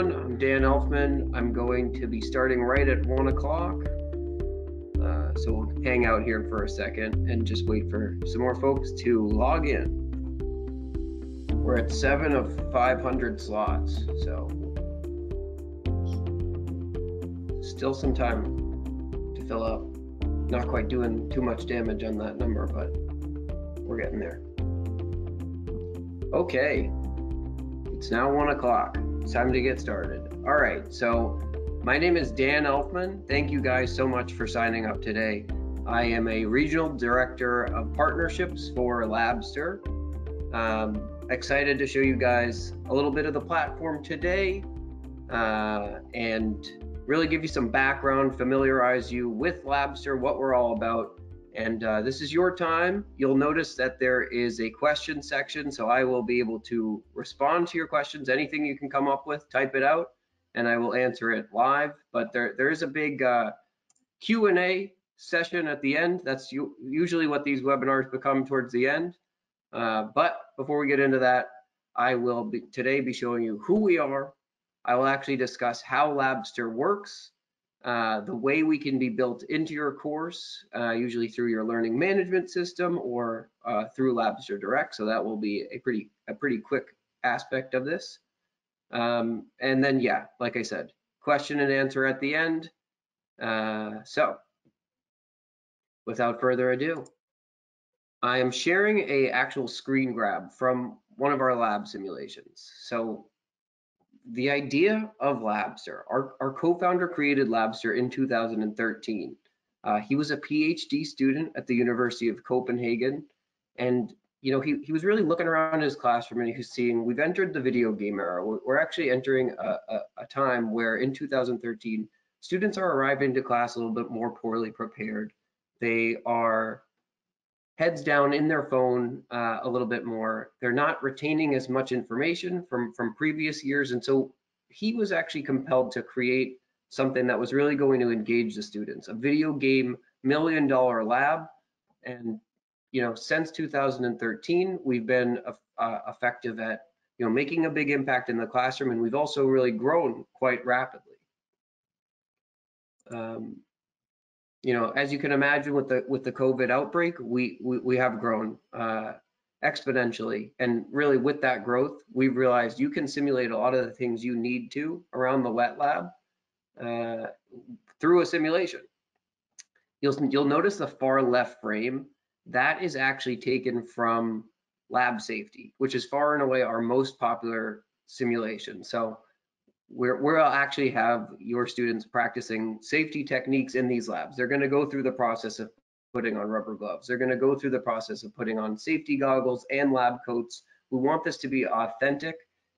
everyone. I'm Dan Elfman. I'm going to be starting right at 1 o'clock. So we'll hang out here for a second and just wait for some more folks to log in. We're at 7 of 500 slots, so still some time to fill up. Not quite doing too much damage on that number, but we're getting there. Okay, it's now 1 o'clock. It's time to get started. All right, so my name is Dan Elfman. Thank you guys so much for signing up today. I am a regional director of partnerships for Labster. Excited to show you guys a little bit of the platform today and really give you some background, familiarize you with Labster, what we're all about. And this is your time. You'll notice that there is a question section, so I will be able to respond to your questions. Anything you can come up with, type it out, and I will answer it live. But there is a big Q&A session at the end. That's usually what these webinars become towards the end. But before we get into that, I will today be showing you who we are. I will actually discuss how Labster works, the way we can be built into your course, usually through your learning management system or through Labster Direct. So that will be a pretty quick aspect of this. And then, yeah, like I said, question and answer at the end. So without further ado, I am sharing a actual screen grab from one of our lab simulations. So the idea of Labster, our co-founder created Labster in 2013. He was a PhD student at the University of Copenhagen, and you know he was really looking around his classroom and he was seeing we've entered the video game era. We're actually entering a time where in 2013 students are arriving to class a little bit more poorly prepared. They are heads down in their phone a little bit more. They're not retaining as much information from previous years. And so he was actually compelled to create something that was really going to engage the students, a video game $1 million lab. And, you know, since 2013, we've been effective at, you know, making a big impact in the classroom. And we've also really grown quite rapidly. You know, as you can imagine with the COVID outbreak, we have grown exponentially, and really with that growth, we've realized you can simulate a lot of the things you need to around the wet lab through a simulation. You'll notice the far left frame, that is actually taken from Lab Safety, which is far and away our most popular simulation. So we'll actually have your students practicing safety techniques in these labs. They're going to go through the process of putting on rubber gloves. They're going to go through the process of putting on safety goggles and lab coats. We want this to be authentic.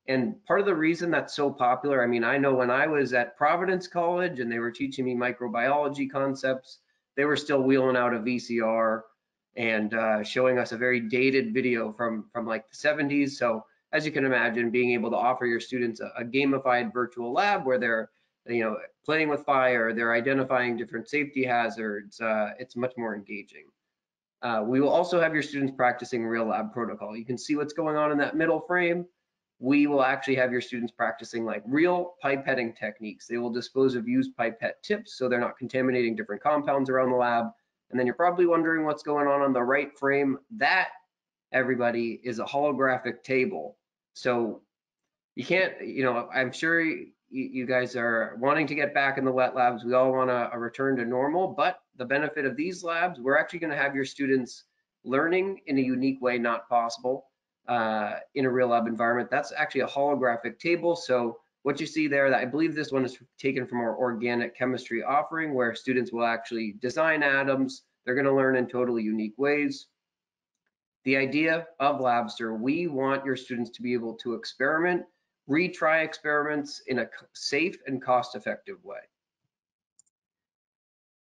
And part of the reason that's so popular, I mean, I know when I was at Providence College and they were teaching me microbiology concepts, they were still wheeling out a VCR and showing us a very dated video from like the 70s. So as you can imagine, being able to offer your students a gamified virtual lab where they're, you know, playing with fire, they're identifying different safety hazards, it's much more engaging. We will also have your students practicing real lab protocol. You can see what's going on in that middle frame. We will actually have your students practicing like real pipetting techniques. They will dispose of used pipette tips so they're not contaminating different compounds around the lab. And then you're probably wondering what's going on the right frame. That, everybody, is a holographic table. So you can't, you know, I'm sure you guys are wanting to get back in the wet labs. We all want a return to normal, but the benefit of these labs, we're actually going to have your students learning in a unique way not possible in a real lab environment. That's actually a holographic table. So what you see there, I believe this one is taken from our organic chemistry offering, where students will actually design atoms. They're going to learn in totally unique ways. The idea of Labster, we want your students to be able to experiment, retry experiments in a safe and cost-effective way.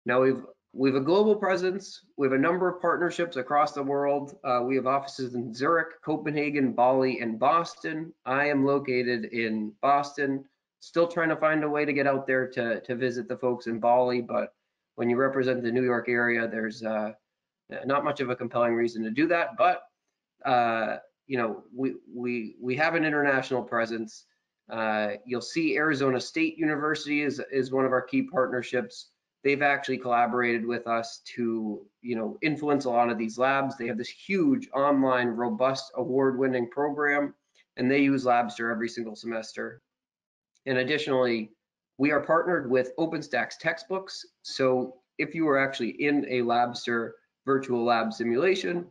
Now we've a global presence. We have a number of partnerships across the world. We have offices in Zurich, Copenhagen, Bali, and Boston. I am located in Boston. Still trying to find a way to get out there to visit the folks in Bali, but when you represent the New York area, there's not much of a compelling reason to do that, but you know, we have an international presence. You'll see Arizona State University is one of our key partnerships. They've actually collaborated with us to, influence a lot of these labs. They have this huge online, robust, award-winning program, and they use Labster every single semester. And additionally, we are partnered with OpenStax textbooks. So if you are actually in a Labster virtual lab simulation,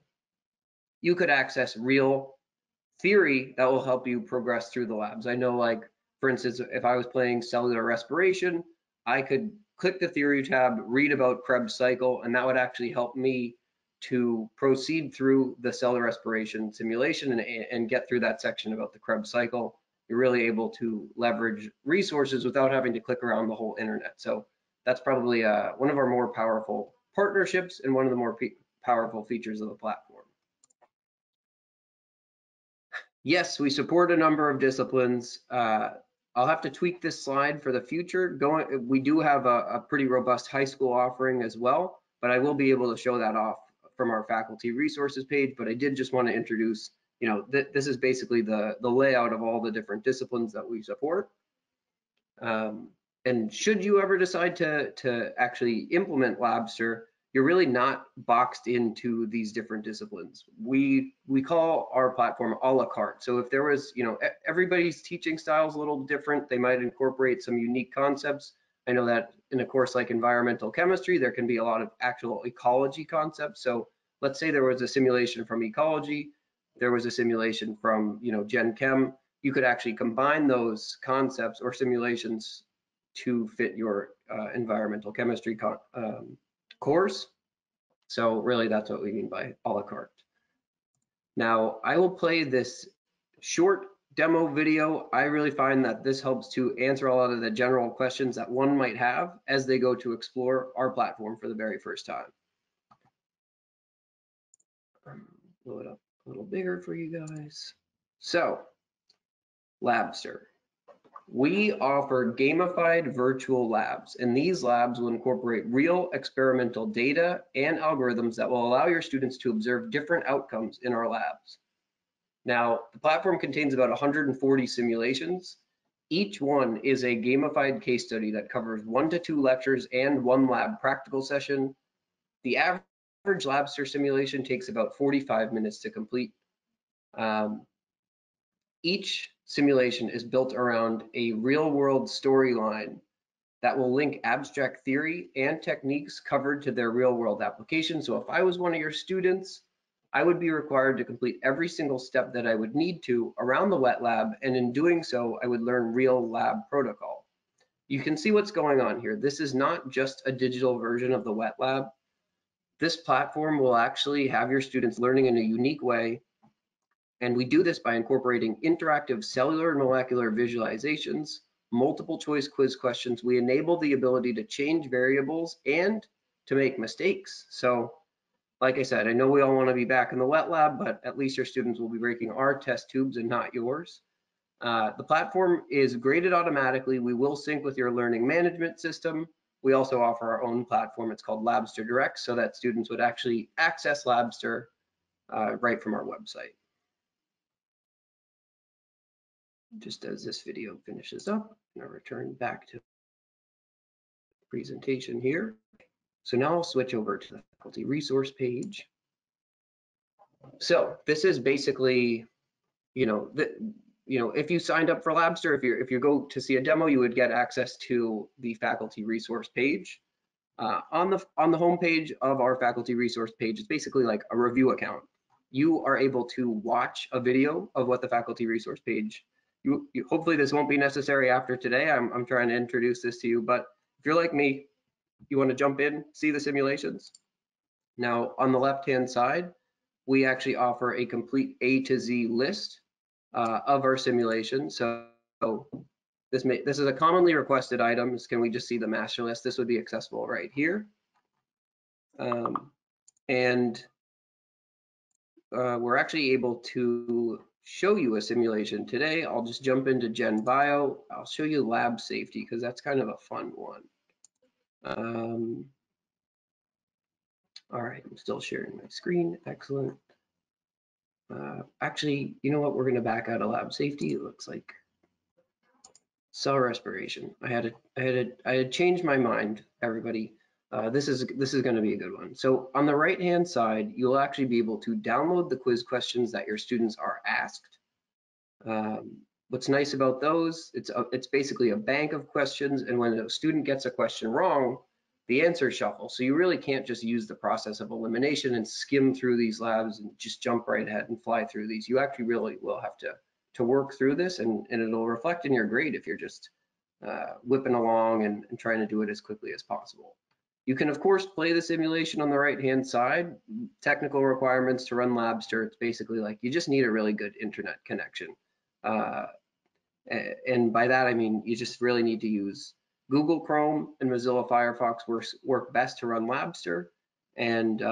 you could access real theory that will help you progress through the labs. I know, like, for instance, if I was playing cellular respiration, I could click the theory tab, read about Krebs cycle, and that would actually help me to proceed through the cellular respiration simulation and get through that section about the Krebs cycle. You're really able to leverage resources without having to click around the whole internet. So that's probably one of our more powerful partnerships and one of the more powerful features of the platform. Yes, we support a number of disciplines. I'll have to tweak this slide for the future. We do have a pretty robust high school offering as well, but I will be able to show that off from our faculty resources page. But I did just want to introduce, this is basically the layout of all the different disciplines that we support. And should you ever decide to actually implement Labster, you're really not boxed into these different disciplines. We call our platform a la carte. So if there was, everybody's teaching style is a little different. They might incorporate some unique concepts. I know that in a course like environmental chemistry, there can be a lot of actual ecology concepts. So let's say there was a simulation from ecology, there was a simulation from, Gen Chem. You could actually combine those concepts or simulations to fit your environmental chemistry course. So really that's what we mean by a la carte. Now I will play this short demo video. I really find that this helps to answer a lot of the general questions that one might have as they go to explore our platform for the very first time. Blow it up a little bigger for you guys. So, Labster. We offer gamified virtual labs, and these labs will incorporate real experimental data and algorithms that will allow your students to observe different outcomes in our labs. Now, the platform contains about 140 simulations. Each one is a gamified case study that covers 1 to 2 lectures and 1 lab practical session. The average Labster simulation takes about 45 minutes to complete. Each simulation is built around a real-world storyline that will link abstract theory and techniques covered to their real-world application. So if I was one of your students, I would be required to complete every single step that I would need to around the wet lab, and in doing so, I would learn real lab protocol. You can see what's going on here. This is not just a digital version of the wet lab. This platform will actually have your students learning in a unique way. And we do this by incorporating interactive cellular and molecular visualizations, multiple choice quiz questions. We enable the ability to change variables and to make mistakes. So like I said, I know we all want to be back in the wet lab, but at least your students will be breaking our test tubes and not yours. The platform is graded automatically. We will sync with your learning management system. We also offer our own platform. It's called Labster Direct, so that students would actually access Labster right from our website. Just as this video finishes up, I'm gonna return back to the presentation here. So now I'll switch over to the faculty resource page. So this is basically, if you signed up for Labster, if you go to see a demo, you would get access to the faculty resource page. On the home page of our faculty resource page, it's basically like a review account. You are able to watch a video of what the faculty resource page. Hopefully this won't be necessary after today. I'm trying to introduce this to you, but if you're like me, you want to jump in, see the simulations. Now on the left-hand side, we actually offer a complete A to Z list of our simulation. So this is a commonly requested item. Can we just see the master list? This would be accessible right here. And we're actually able to show you a simulation today. I'll just jump into Gen Bio. I'll show you lab safety because that's kind of a fun one. All right, I'm still sharing my screen. Excellent. Actually, you know what? We're going to back out of lab safety. It looks like Cell respiration. I had changed my mind, everybody. This is going to be a good one. So on the right hand side, you'll actually be able to download the quiz questions that your students are asked. What's nice about those, it's basically a bank of questions, and when a student gets a question wrong, the answers shuffle. So you really can't just use the process of elimination and skim through these labs and just jump right ahead and fly through these. You actually really will have to work through this, and it'll reflect in your grade if you're just whipping along and trying to do it as quickly as possible. You can, of course, play the simulation on the right-hand side. Technical requirements to run Labster, it's basically like you just need a really good internet connection. And by that, I mean, you just really need to use Google Chrome and Mozilla Firefox work best to run Labster. And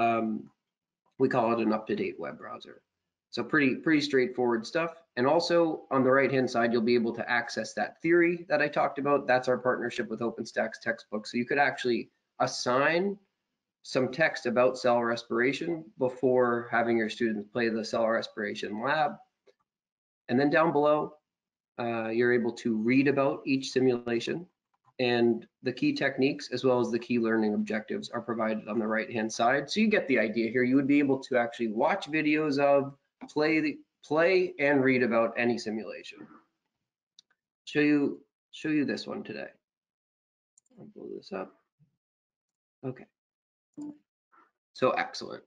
we call it an up-to-date web browser. So pretty straightforward stuff. And also on the right-hand side, you'll be able to access that theory that I talked about. That's our partnership with OpenStax textbook. So you could actually assign some text about cell respiration before having your students play the cell respiration lab. And then down below, you're able to read about each simulation, and the key techniques as well as the key learning objectives are provided on the right hand side. So you get the idea here. You would be able to actually watch videos of, play and read about any simulation. Show you this one today. I'll blow this up. Okay. So excellent.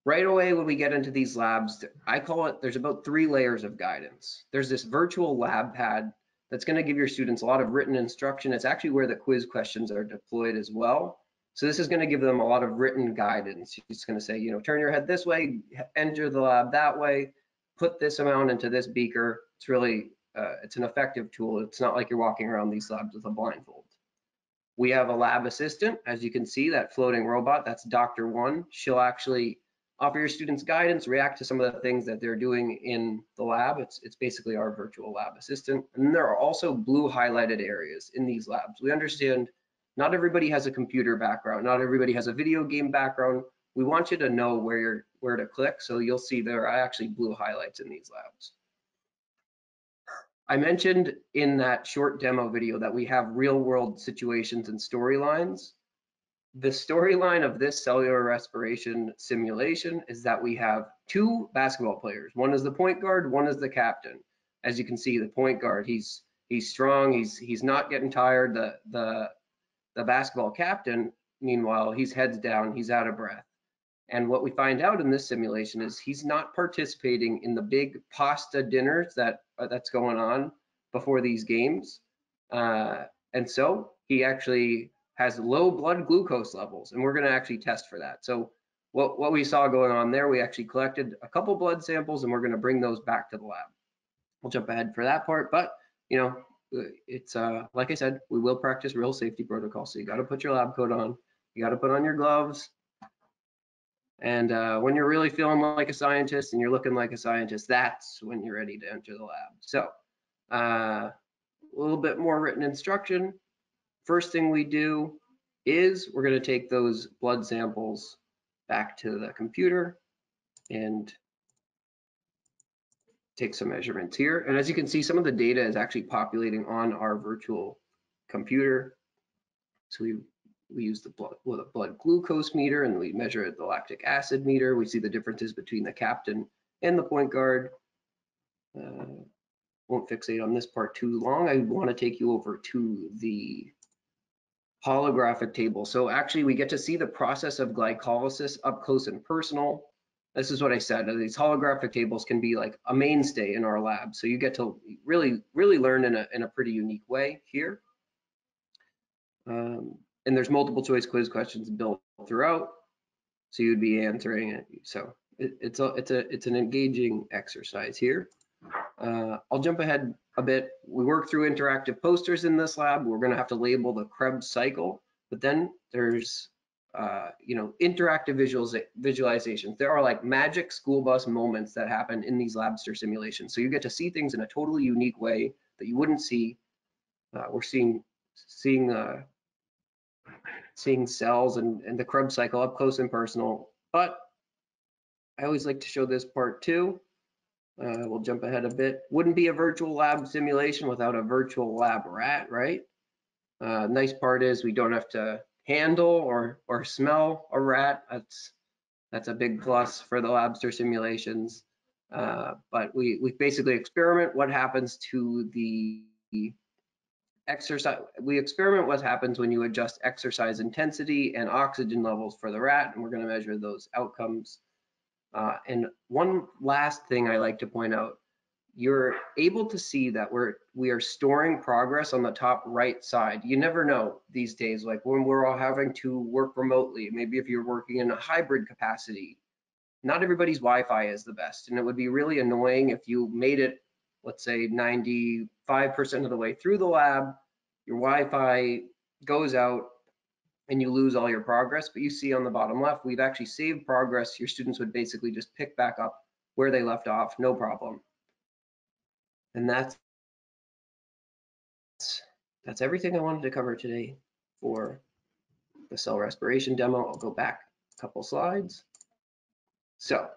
Right away when we get into these labs, I call it, there's about 3 layers of guidance. There's this virtual lab pad that's going to give your students a lot of written instruction. It's actually where the quiz questions are deployed as well. So this is going to give them a lot of written guidance. It's going to say, you know, turn your head this way, enter the lab that way, put this amount into this beaker. It's really, it's an effective tool. It's not like you're walking around these labs with a blindfold. We have a lab assistant, as you can see, that floating robot, that's Dr. One. She'll actually offer your students guidance, react to some of the things that they're doing in the lab. It's basically our virtual lab assistant. And there are also blue highlighted areas in these labs. We understand not everybody has a computer background, not everybody has a video game background. We want you to know where to click, so you'll see there are actually blue highlights in these labs. I mentioned in that short demo video that we have real world situations and storylines. The storyline of this cellular respiration simulation is that we have 2 basketball players. One is the point guard, one is the captain. As you can see, the point guard, he's strong, he's not getting tired. The basketball captain, meanwhile, he's heads down, he's out of breath. And what we find out in this simulation is he's not participating in the big pasta dinners that's going on before these games. And so he actually has low blood glucose levels, and we're going to actually test for that. So what we saw going on there, we actually collected a couple blood samples, and we're going to bring those back to the lab. We'll jump ahead for that part, but you know, it's like I said, we will practice real safety protocols. So you got to put your lab coat on, you got to put on your gloves. And when you're really feeling like a scientist and you're looking like a scientist, that's when you're ready to enter the lab. So a little bit more written instruction. First thing we do is we're going to take those blood samples back to the computer and take some measurements here. And as you can see, some of the data is actually populating on our virtual computer. So we use the blood glucose meter, and we measure the lactic acid meter. We see the differences between the captain and the point guard. Won't fixate on this part too long. I want to take you over to the holographic table. So actually we get to see the process of glycolysis up close and personal. This is what I said. These holographic tables can be like a mainstay in our lab. So you get to really learn in a pretty unique way here. And there's multiple choice quiz questions built throughout, so you'd be answering it. So it's an engaging exercise here. I'll jump ahead a bit. We work through interactive posters in this lab. We're going to have to label the Krebs cycle, but then there's you know, interactive visualizations. There are like magic school bus moments that happen in these Labster simulations. So you get to see things in a totally unique way that you wouldn't see. We're seeing cells and the Krebs cycle up close and personal. But I always like to show this part too. We'll jump ahead a bit. Wouldn't be a virtual lab simulation without a virtual lab rat, right? Nice part is we don't have to handle or smell a rat. That's a big plus for the Labster simulations. But we basically experiment what happens to the exercise. We experiment what happens when you adjust exercise intensity and oxygen levels for the rat, and we're going to measure those outcomes. And one last thing I like to point out, you're able to see that we are storing progress on the top right side. You never know these days, like when we're all having to work remotely, maybe if you're working in a hybrid capacity, not everybody's Wi-Fi is the best, and it would be really annoying if you made it, let's say 95% of the way through the lab, your Wi-Fi goes out and you lose all your progress. But you see on the bottom left, we've actually saved progress. Your students would basically just pick back up where they left off, no problem. And that's everything I wanted to cover today for the cell respiration demo. I'll go back a couple slides. So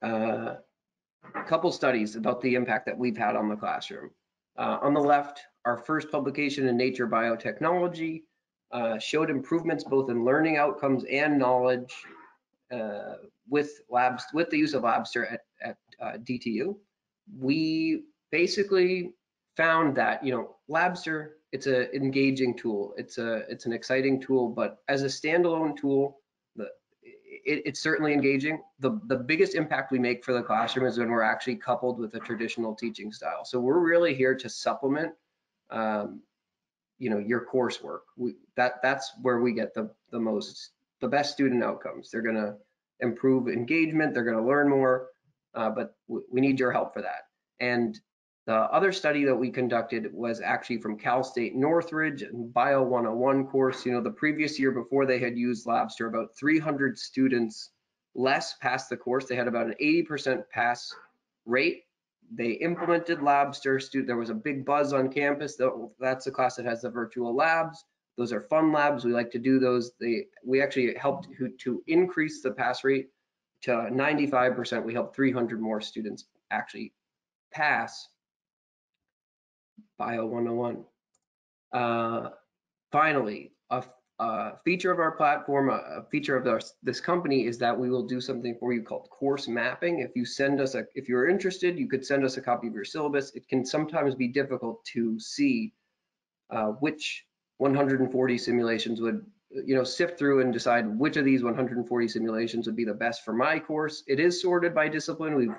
a couple studies about the impact that we've had on the classroom. On the left, our first publication in Nature Biotechnology showed improvements both in learning outcomes and knowledge with the use of Labster at DTU. We basically found that, you know, Labster, it's an engaging tool. It's an exciting tool, but as a standalone tool, it's certainly engaging. The biggest impact we make for the classroom is when we're actually coupled with a traditional teaching style. So we're really here to supplement, you know, your coursework. That's where we get the best student outcomes. They're going to improve engagement. They're going to learn more, but we need your help for that. And the other study that we conducted was actually from Cal State Northridge and Bio 101 course. You know, the previous year before they had used Labster, about 300 students less passed the course. They had about an 80% pass rate. They implemented Labster. There was a big buzz on campus. That's the class that has the virtual labs. Those are fun labs. We like to do those. We actually helped to increase the pass rate to 95%. We helped 300 more students actually pass Bio 101. Finally, a feature of our platform, a feature of this company is that we will do something for you called course mapping. If you're interested, you could send us a copy of your syllabus. It can sometimes be difficult to see which 140 simulations would, you know, sift through and decide which of these 140 simulations would be the best for my course. It is sorted by discipline.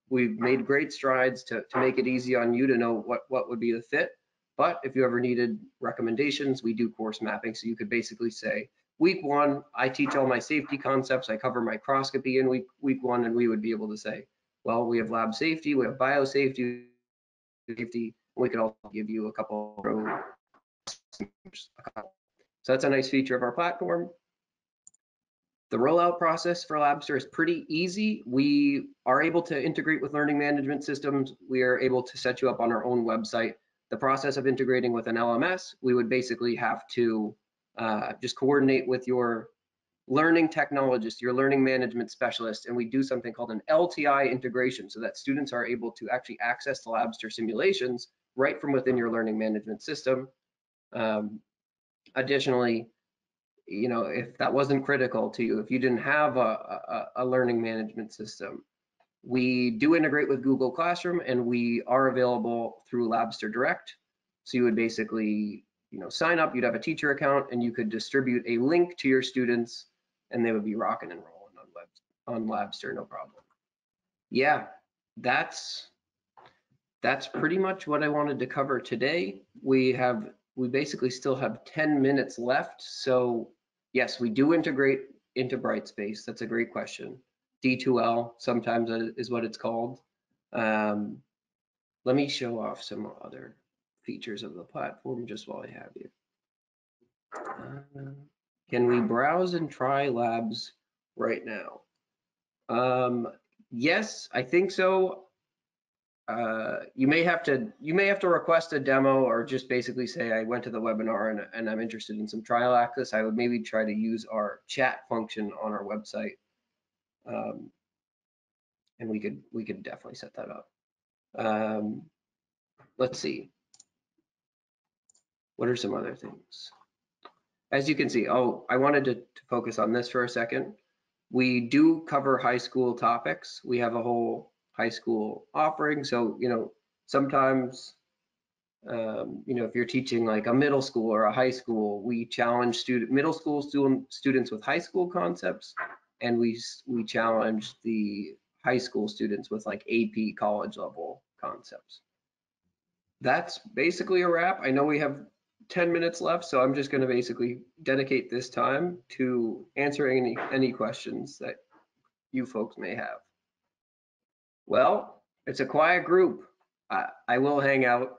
We've made great strides to make it easy on you to know what would be the fit. But if you ever needed recommendations, we do course mapping. So you could basically say, week one, I teach all my safety concepts. I cover microscopy in week one, and we would be able to say, well, we have lab safety, we have biosafety, safety. We could also give you a couple. So that's a nice feature of our platform. The rollout process for Labster is pretty easy. We are able to integrate with learning management systems. We are able to set you up on our own website. The process of integrating with an LMS, we would basically have to just coordinate with your learning technologist, your learning management specialist, and we do something called an LTI integration so that students are able to actually access the Labster simulations right from within your learning management system. Additionally, you know, if that wasn't critical to you, if you didn't have a learning management system, we do integrate with Google Classroom, and we are available through Labster Direct. So you would basically, you know, sign up, you'd have a teacher account, and you could distribute a link to your students, and they would be rocking and rolling on Labster, no problem. Yeah, that's pretty much what I wanted to cover today. We basically still have 10 minutes left. So yes, we do integrate into Brightspace. That's a great question. D2L sometimes is what it's called. Let me show off some other features of the platform just while I have you. Can we browse and try labs right now? Yes, I think so. You may have to request a demo, or just basically say I went to the webinar and I'm interested in some trial access. I would maybe try to use our chat function on our website. and we could definitely set that up. Let's see. What are some other things? As you can see, oh, I wanted to focus on this for a second. We do cover high school topics. We have a whole high school offering. So, sometimes, if you're teaching like a middle school or a high school, we challenge middle school students with high school concepts, and we challenge the high school students with like AP college level concepts. That's basically a wrap. I know we have 10 minutes left, so I'm just going to basically dedicate this time to answering any questions that you folks may have. Well, it's a quiet group. I will hang out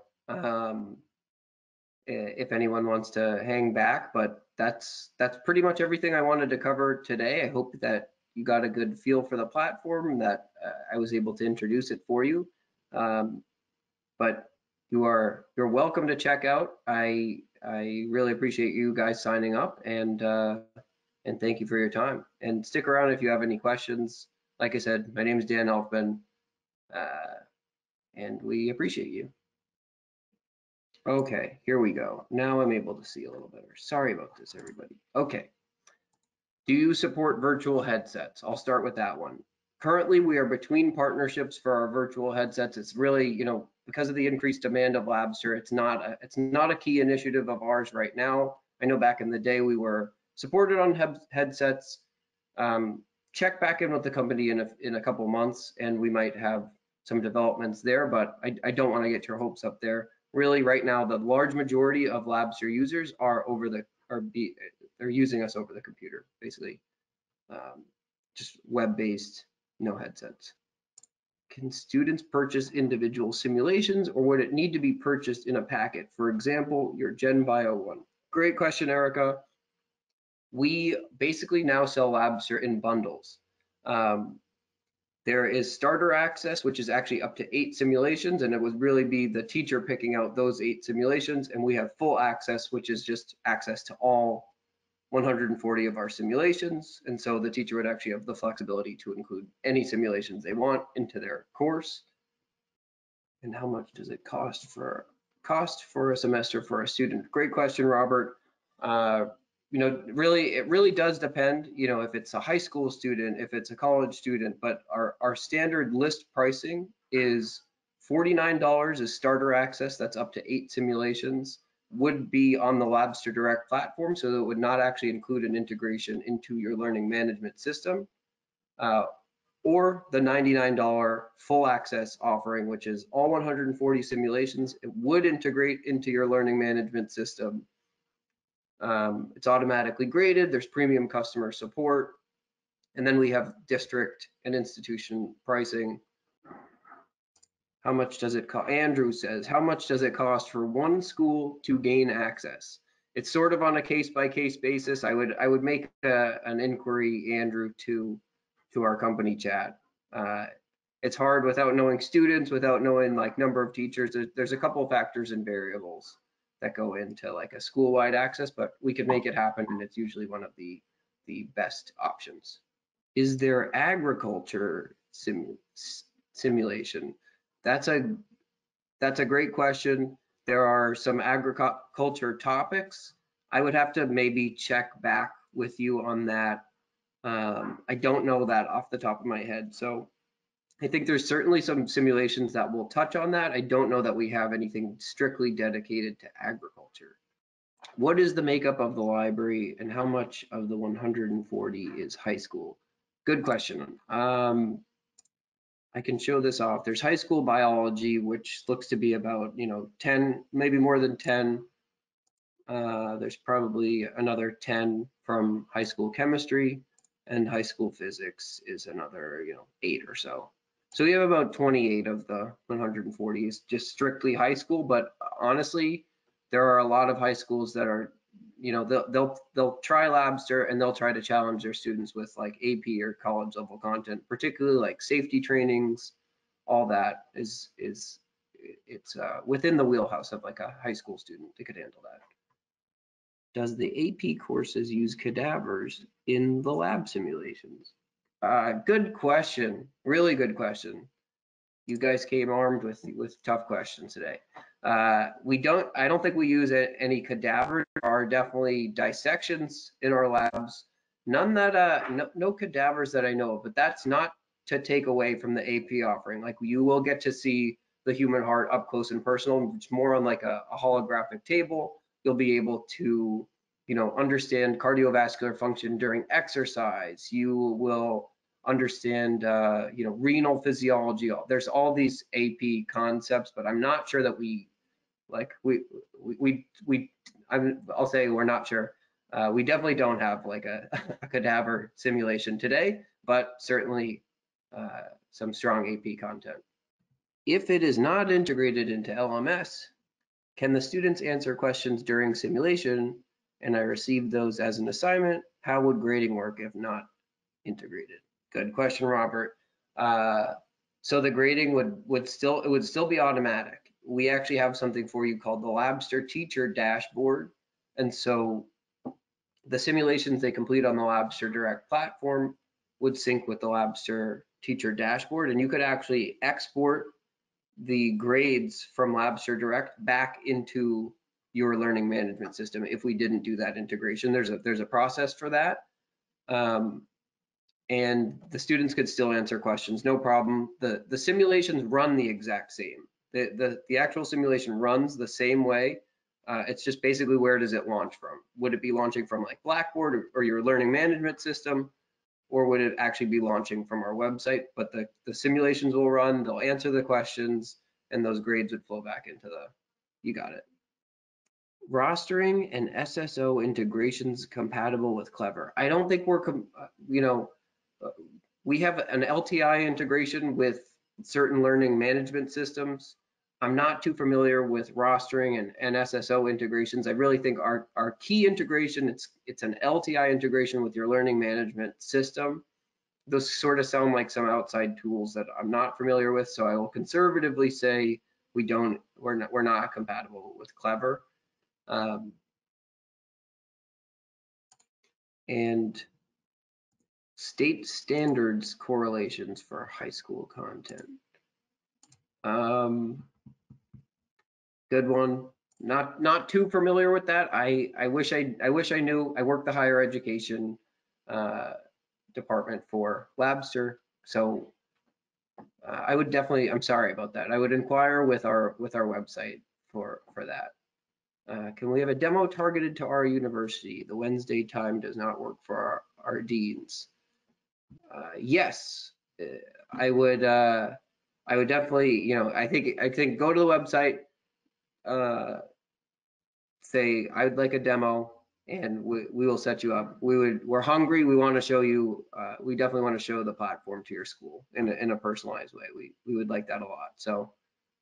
if anyone wants to hang back, but that's pretty much everything I wanted to cover today. I hope that you got a good feel for the platform, that I was able to introduce it for you. But you're welcome to check out. I really appreciate you guys signing up, and thank you for your time. And stick around if you have any questions. Like I said, my name is Dan Elfman, and we appreciate you. Okay, here we go. Now I'm able to see a little better. Sorry about this, everybody. Okay. Do you support virtual headsets? I'll start with that one. Currently, we are between partnerships for our virtual headsets. It's really, because of the increased demand of Labster, it's not a key initiative of ours right now. I know back in the day we were supported on headsets. Check back in with the company in a couple months, and we might have some developments there, but I don't want to get your hopes up there. Really, right now, the large majority of Labster users are they're using us over the computer, basically. Just web-based, no headsets. Can students purchase individual simulations, or would it need to be purchased in a packet? For example, your Gen Bio one. Great question, Erica. We basically now sell Labster in bundles. There is starter access, which is actually up to 8 simulations, and it would really be the teacher picking out those 8 simulations. And we have full access, which is just access to all 140 of our simulations. And so the teacher would actually have the flexibility to include any simulations they want into their course. And how much does it cost for a semester for a student? Great question, Robert. It really does depend, if it's a high school student, if it's a college student, but our standard list pricing is $49 is starter access. That's up to 8 simulations, would be on the Labster Direct platform, so it would not actually include an integration into your learning management system. Or the $99 full access offering, which is all 140 simulations. It would integrate into your learning management system. It's automatically graded. There's premium customer support. And then we have district and institution pricing. How much does it cost? Andrew says, how much does it cost for one school to gain access? It's sort of on a case-by-case basis. I would make an inquiry, Andrew, to our company chat. It's hard without knowing students, without knowing like number of teachers. There's a couple of factors and variables that go into like a school-wide access, but we can make it happen, and it's usually one of the best options. Is there agriculture simulation? That's a great question. There are some agriculture topics. I would have to maybe check back with you on that. I don't know that off the top of my head. So I think there's certainly some simulations that will touch on that. I don't know that we have anything strictly dedicated to agriculture. What is the makeup of the library, and how much of the 140 is high school? Good question. I can show this off. There's high school biology, which looks to be about 10, maybe more than 10. There's probably another 10 from high school chemistry, and high school physics is another 8 or so. So we have about 28 of the 140 is just strictly high school. But honestly, there are a lot of high schools that are they'll try Labster, and they'll try to challenge their students with like AP or college level content, particularly like safety trainings. All that it's within the wheelhouse of like a high school student. They could handle that. Does the AP courses use cadavers in the lab simulations? Good question. Really good question. You guys came armed with tough questions today. I don't think we use any cadavers. There are definitely dissections in our labs. None that, no cadavers that I know of, but that's not to take away from the AP offering. Like you will get to see the human heart up close and personal. It's more on like a holographic table. You'll be able to, understand cardiovascular function during exercise. You will understand renal physiology. There's all these AP concepts, but I'm not sure that I'll say we're not sure. We definitely don't have like a cadaver simulation today, but certainly some strong AP content. If it is not integrated into LMS, can the students answer questions during simulation and I receive those as an assignment? How would grading work if not integrated? Good question, Robert. So the grading would still be automatic. We actually have something for you called the Labster teacher dashboard. And so the simulations they complete on the Labster Direct platform would sync with the Labster teacher dashboard. And you could actually export the grades from Labster Direct back into your learning management system if we didn't do that integration. There's a process for that. And the students could still answer questions, no problem. The simulations run the exact same. The actual simulation runs the same way. It's just basically where does it launch from? Would it be launching from like Blackboard or your learning management system, or would it actually be launching from our website? But the simulations will run, they'll answer the questions, and those grades would flow back into you got it. Rostering and SSO integrations compatible with Clever. I don't think we have an LTI integration with certain learning management systems. I'm not too familiar with rostering and SSO integrations. I really think our key integration, it's an LTI integration with your learning management system. Those sort of sound like some outside tools that I'm not familiar with, so I will conservatively say we're not compatible with Clever. And state standards correlations for high school content. Good one. Not too familiar with that. I wish I knew. I work the higher education department for Labster, so I would definitely. I'm sorry about that. I would inquire with our website for that. Can we have a demo targeted to our university? The Wednesday time does not work for our deans. Yes, I would definitely, I think go to the website, say I'd like a demo, and we will set you up. We're hungry. We want to show you. We definitely want to show the platform to your school in a personalized way. We would like that a lot. So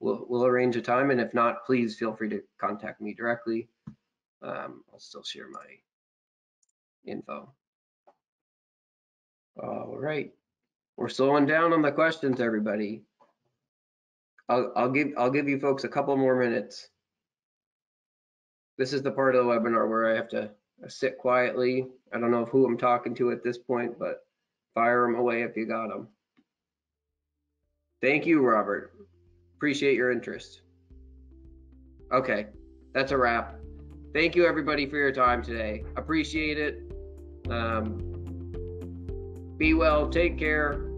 we'll arrange a time, and if not, please feel free to contact me directly. I'll still share my info. All right. We're slowing down on the questions, everybody. I'll give you folks a couple more minutes. This is the part of the webinar where I have to sit quietly. I don't know who I'm talking to at this point, but fire them away if you got them. Thank you, Robert. Appreciate your interest. Okay, that's a wrap. Thank you, everybody, for your time today. Appreciate it. Be well, take care.